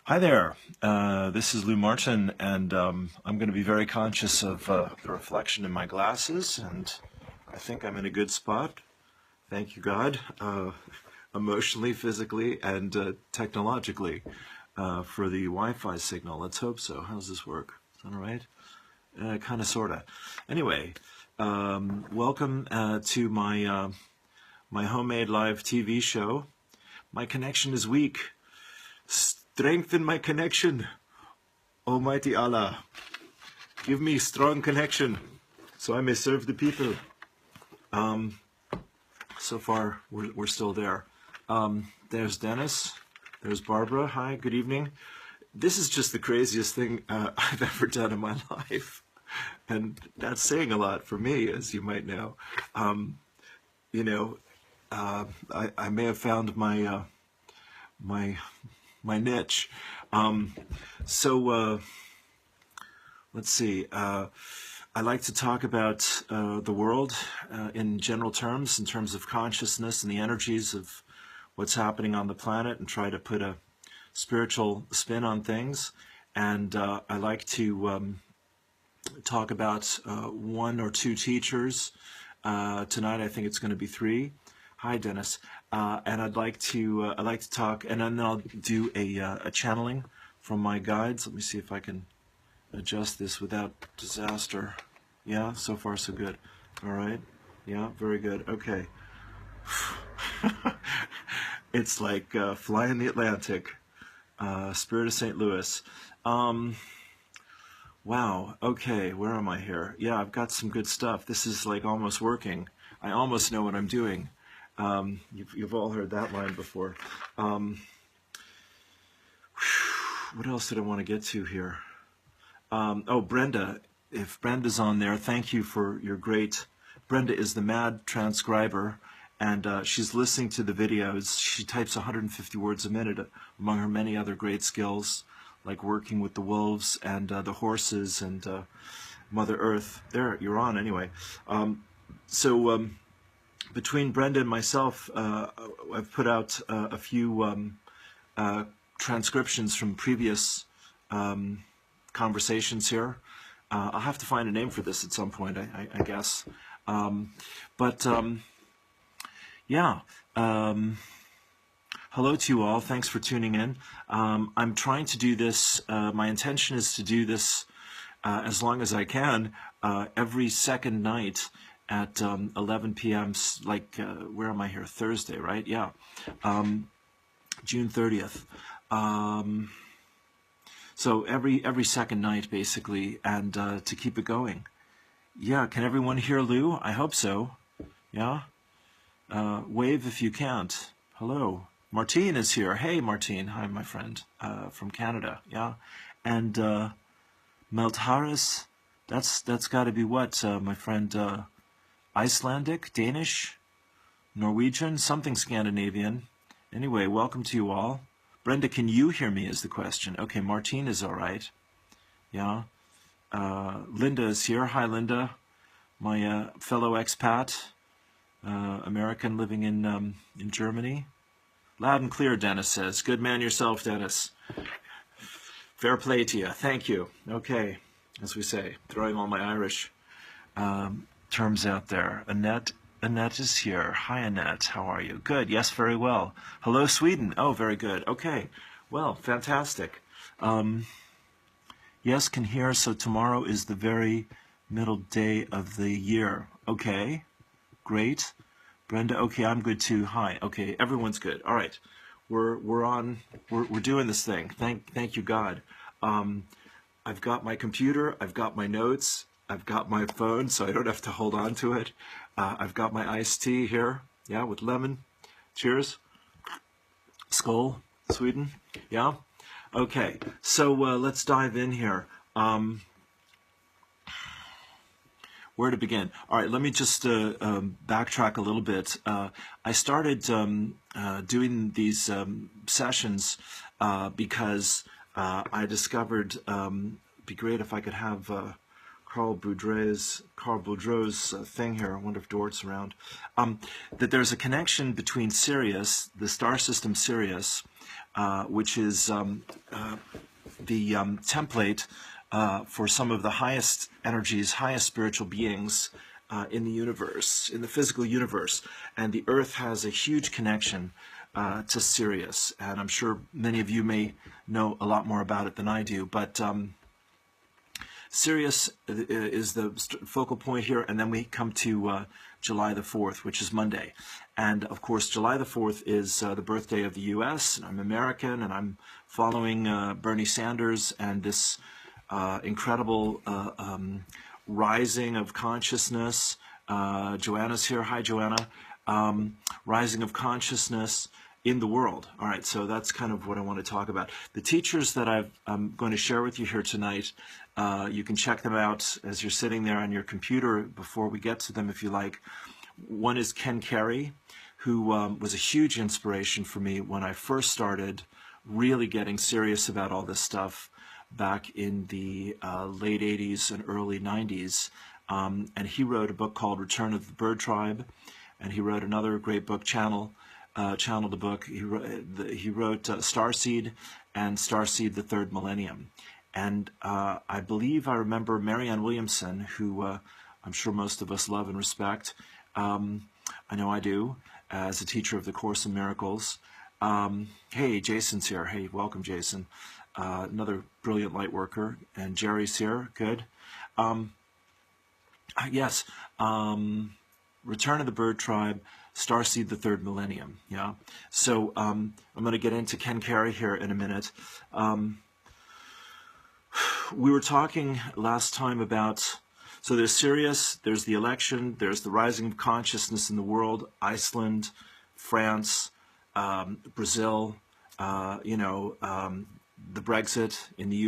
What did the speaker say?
Hi there. This is Lou Martin, and I'm going to be very conscious of the reflection in my glasses, and I think I'm in a good spot. Thank you, God, emotionally, physically, and technologically for the Wi-Fi signal. Let's hope so. How does this work? Is that all right? Kind of, sort of. Anyway, welcome to my homemade live TV show. My connection is weak. Strengthen my connection, Almighty Allah. Give me strong connection, so I may serve the people. So far, we're still there. There's Dennis. There's Barbara. Hi, good evening. This is just the craziest thing I've ever done in my life. And that's saying a lot for me, as you might know. You know, I may have found my niche. Let's see. I like to talk about the world in general terms, in terms of consciousness and the energies of what's happening on the planet, and try to put a spiritual spin on things. And I like to talk about one or two teachers. Tonight, I think it's going to be three. Hi, Dennis. And I'd like to talk, and then I'll do a channeling from my guides. Let me see if I can adjust this without disaster. Yeah, so far so good. All right. Yeah, very good. Okay. It's like flying the Atlantic. Spirit of St. Louis. Wow. Okay, where am I here? Yeah, I've got some good stuff. This is like almost working. I almost know what I'm doing. You've all heard that line before. What else did I want to get to here? Oh, Brenda. If Brenda's on there, thank you for your great... Brenda is the mad transcriber, and she's listening to the videos. She types 150 words a minute, among her many other great skills, like working with the wolves and the horses and Mother Earth. There, you're on anyway. Between Brenda and myself, I've put out a few transcriptions from previous conversations here. I'll have to find a name for this at some point, I guess. Yeah. Hello to you all. Thanks for tuning in. I'm trying to do this. My intention is to do this as long as I can, every second night at 11 p.m. Like, where am I here? Thursday, right? Yeah. June 30th. So every second night, basically, and to keep it going. Yeah, can everyone hear Lou? I hope so. Yeah? Wave if you can't. Hello. Martine is here. Hey, Martine. Hi, my friend from Canada. Yeah? And Meltharis, that's got to be what, my friend? Icelandic, Danish, Norwegian, something Scandinavian. Anyway, welcome to you all. Brenda, can you hear me is the question. Okay, Martine is all right. Yeah. Linda is here. Hi, Linda. My fellow expat, American living in Germany. Loud and clear, Dennis says. Good man yourself, Dennis. Fair play to you. Thank you. Okay, as we say, throwing all my Irish terms out there. Annette is here. Hi, Annette. How are you? Good. Yes, very well. Hello, Sweden. Oh, very good. Okay. Well, fantastic. Yes, can hear. So tomorrow is the very middle day of the year. Okay. Great. Brenda. Okay, I'm good too. Hi. Okay, everyone's good. All right. We're doing this thing. Thank you, God. I've got my computer. I've got my notes. I've got my phone, so I don't have to hold on to it. I've got my iced tea here, yeah, with lemon. Cheers. Skål, Sweden. Yeah? Okay, so let's dive in here. Where to begin? All right, let me just backtrack a little bit. I started doing these sessions because I discovered it'd be great if I could have Carl Boudreau's thing here. I wonder if Dort's around. That there's a connection between Sirius, the star system Sirius, which is the template for some of the highest energies, highest spiritual beings in the universe, in the physical universe. And the Earth has a huge connection to Sirius, and I'm sure many of you may know a lot more about it than I do, but Sirius is the focal point here, and then we come to July the 4th, which is Monday. And of course, July the 4th is the birthday of the US, and I'm American, and I'm following Bernie Sanders and this incredible rising of consciousness. Joanna's here. Hi, Joanna. Rising of consciousness in the world. All right, so that's kind of what I want to talk about. The teachers that I'm going to share with you here tonight, you can check them out as you're sitting there on your computer before we get to them if you like. One is Carey, who was a huge inspiration for me when I first started really getting serious about all this stuff back in the late 80s and early 90s. And he wrote a book called Return of the Bird Tribe, and he wrote another great book, Channel the book. He wrote Starseed and Starseed the Third Millennium. And I believe I remember Marianne Williamson, who I'm sure most of us love and respect. I know I do, as a teacher of the Course in Miracles. Hey, Jason's here. Hey, welcome, Jason. Another brilliant light worker. And Jerry's here. Good. Yes. Return of the Bird Tribe, Starseed the Third Millennium. Yeah. So I'm going to get into Carey here in a minute. We were talking last time about, so there's Sirius, there's the election, there's the rising of consciousness in the world, Iceland, France, Brazil, the Brexit in the